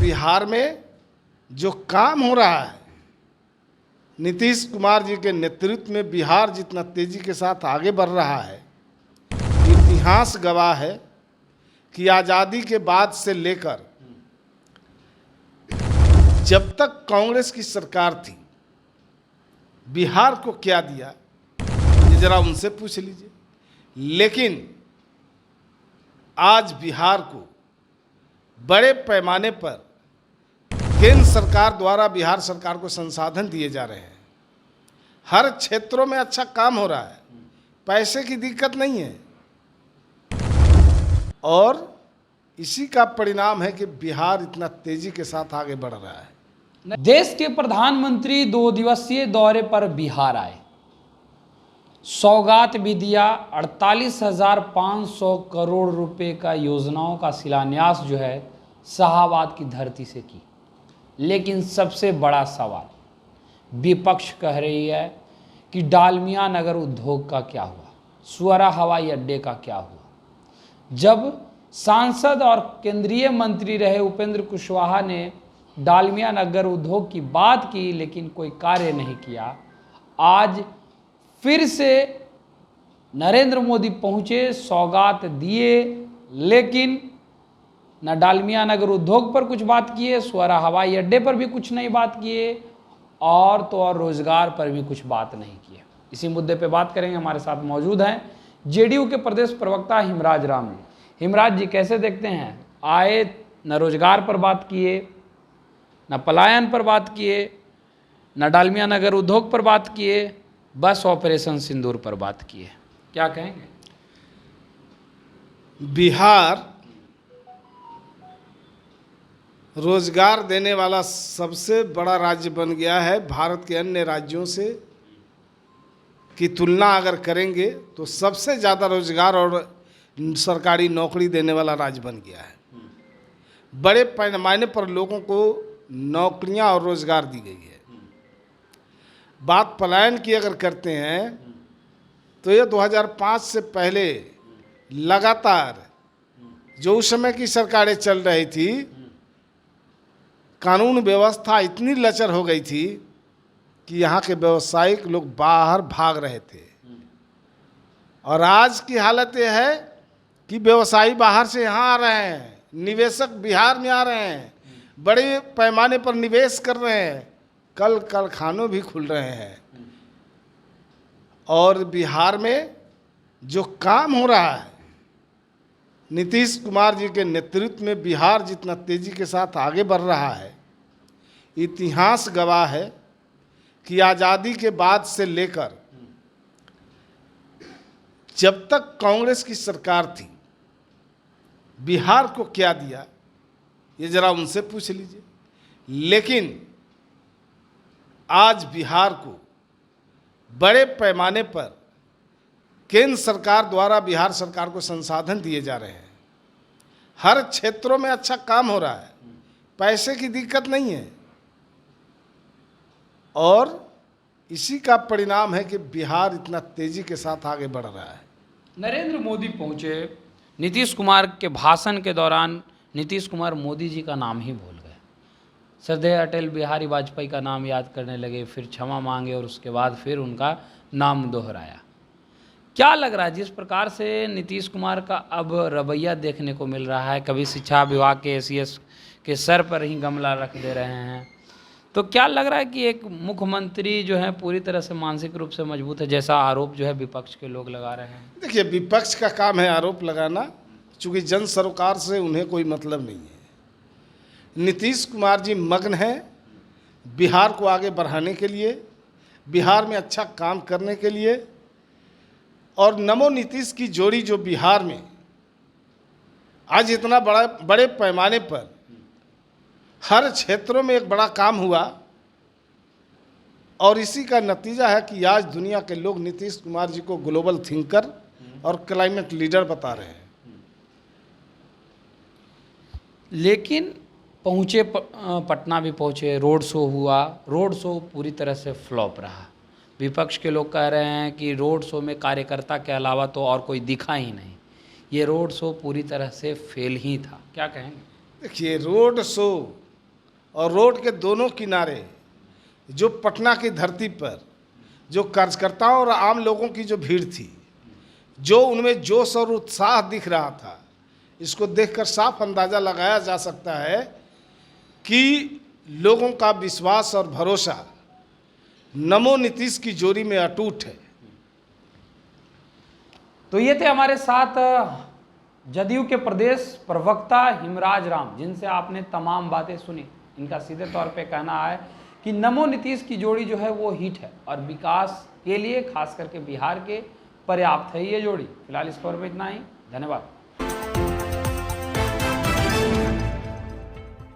बिहार में जो काम हो रहा है, नीतीश कुमार जी के नेतृत्व में बिहार जितना तेजी के साथ आगे बढ़ रहा है, इतिहास गवाह है कि आज़ादी के बाद से लेकर जब तक कांग्रेस की सरकार थी, बिहार को क्या दिया ये जरा उनसे पूछ लीजिए। लेकिन आज बिहार को बड़े पैमाने पर केंद्र सरकार द्वारा बिहार सरकार को संसाधन दिए जा रहे हैं। हर क्षेत्रों में अच्छा काम हो रहा है, पैसे की दिक्कत नहीं है, और इसी का परिणाम है कि बिहार इतना तेजी के साथ आगे बढ़ रहा है। देश के प्रधानमंत्री 2 दिवसीय दौरे पर बिहार आए, सौगात भी दिया। 48,500 करोड़ रुपए का योजनाओं का शिलान्यास जो है शाहाबाद की धरती से की। लेकिन सबसे बड़ा सवाल विपक्ष कह रही है कि डालमिया नगर उद्योग का क्या हुआ, सुअरा हवाई अड्डे का क्या हुआ। जब सांसद और केंद्रीय मंत्री रहे उपेंद्र कुशवाहा ने डालमिया नगर उद्योग की बात की, लेकिन कोई कार्य नहीं किया। आज फिर से नरेंद्र मोदी पहुंचे, सौगात दिए, लेकिन न डालमिया नगर उद्योग पर कुछ बात किए, सुअरा हवाई अड्डे पर भी कुछ नहीं बात किए, और तो और रोजगार पर भी कुछ बात नहीं किए। इसी मुद्दे पे बात करेंगे। हमारे साथ मौजूद हैं जेडीयू के प्रदेश प्रवक्ता हिमराज राम जी। हिमराज जी, कैसे देखते हैं, आए न रोजगार पर बात किए, न पलायन पर बात किए, न डालमिया नगर उद्योग पर बात किए, बस ऑपरेशन सिंदूर पर बात किए, क्या कहेंगे? बिहार रोजगार देने वाला सबसे बड़ा राज्य बन गया है। भारत के अन्य राज्यों से की तुलना अगर करेंगे तो सबसे ज़्यादा रोजगार और सरकारी नौकरी देने वाला राज्य बन गया है। बड़े पैमाने पर लोगों को नौकरियां और रोजगार दी गई है। बात पलायन की अगर करते हैं तो ये 2005 से पहले लगातार जो उस समय की सरकारें चल रही थी, कानून व्यवस्था इतनी लचर हो गई थी कि यहाँ के व्यवसायिक लोग बाहर भाग रहे थे। और आज की हालत ये है कि व्यवसायी बाहर से यहाँ आ रहे हैं, निवेशक बिहार में आ रहे हैं, बड़े पैमाने पर निवेश कर रहे हैं, कल कारखानों भी खुल रहे हैं। और बिहार में जो काम हो रहा है, नीतीश कुमार जी के नेतृत्व में बिहार जितना तेजी के साथ आगे बढ़ रहा है, इतिहास गवाह है कि आज़ादी के बाद से लेकर जब तक कांग्रेस की सरकार थी, बिहार को क्या दिया ये जरा उनसे पूछ लीजिए। लेकिन आज बिहार को बड़े पैमाने पर केंद्र सरकार द्वारा बिहार सरकार को संसाधन दिए जा रहे हैं। हर क्षेत्रों में अच्छा काम हो रहा है, पैसे की दिक्कत नहीं है, और इसी का परिणाम है कि बिहार इतना तेजी के साथ आगे बढ़ रहा है। नरेंद्र मोदी पहुंचे, नीतीश कुमार के भाषण के दौरान नीतीश कुमार मोदी जी का नाम ही भूल गए। श्रद्धेय अटल बिहारी वाजपेयी का नाम याद करने लगे, फिर क्षमा मांगे और उसके बाद फिर उनका नाम दोहराया। क्या लग रहा है जिस प्रकार से नीतीश कुमार का अब रवैया देखने को मिल रहा है, कभी शिक्षा विभाग के एसीएस के सर पर ही गमला रख दे रहे हैं, तो क्या लग रहा है कि एक मुख्यमंत्री जो है पूरी तरह से मानसिक रूप से मजबूत है, जैसा आरोप जो है विपक्ष के लोग लगा रहे हैं? देखिए, विपक्ष का काम है आरोप लगाना, चूँकि जन सरोकार से उन्हें कोई मतलब नहीं है। नीतीश कुमार जी मग्न हैं बिहार को आगे बढ़ाने के लिए, बिहार में अच्छा काम करने के लिए, और नमो नीतीश की जोड़ी जो बिहार में आज इतना बड़े पैमाने पर हर क्षेत्रों में एक बड़ा काम हुआ, और इसी का नतीजा है कि आज दुनिया के लोग नीतीश कुमार जी को ग्लोबल थिंकर और क्लाइमेट लीडर बता रहे हैं। लेकिन पहुँचे, पटना भी पहुँचे, रोड शो हुआ, रोड शो पूरी तरह से फ्लॉप रहा। विपक्ष के लोग कह रहे हैं कि रोड शो में कार्यकर्ता के अलावा तो और कोई दिखा ही नहीं, ये रोड शो पूरी तरह से फेल ही था, क्या कहेंगे? देखिए, रोड शो और रोड के दोनों किनारे जो पटना की धरती पर जो कार्यकर्ताओं और आम लोगों की जो भीड़ थी, जो उनमें जोश और उत्साह दिख रहा था, इसको देखकर साफ अंदाज़ा लगाया जा सकता है कि लोगों का विश्वास और भरोसा नमो नीतीश की जोड़ी में अटूट है। तो ये थे हमारे साथ जदयू के प्रदेश प्रवक्ता हिमराज राम, जिनसे आपने तमाम बातें सुनी। इनका सीधे तौर पे कहना है कि नमो नीतीश की जोड़ी जो है वो हिट है और विकास के लिए खास करके बिहार के पर्याप्त है ये जोड़ी। फिलहाल इस खबर में इतना ही, धन्यवाद।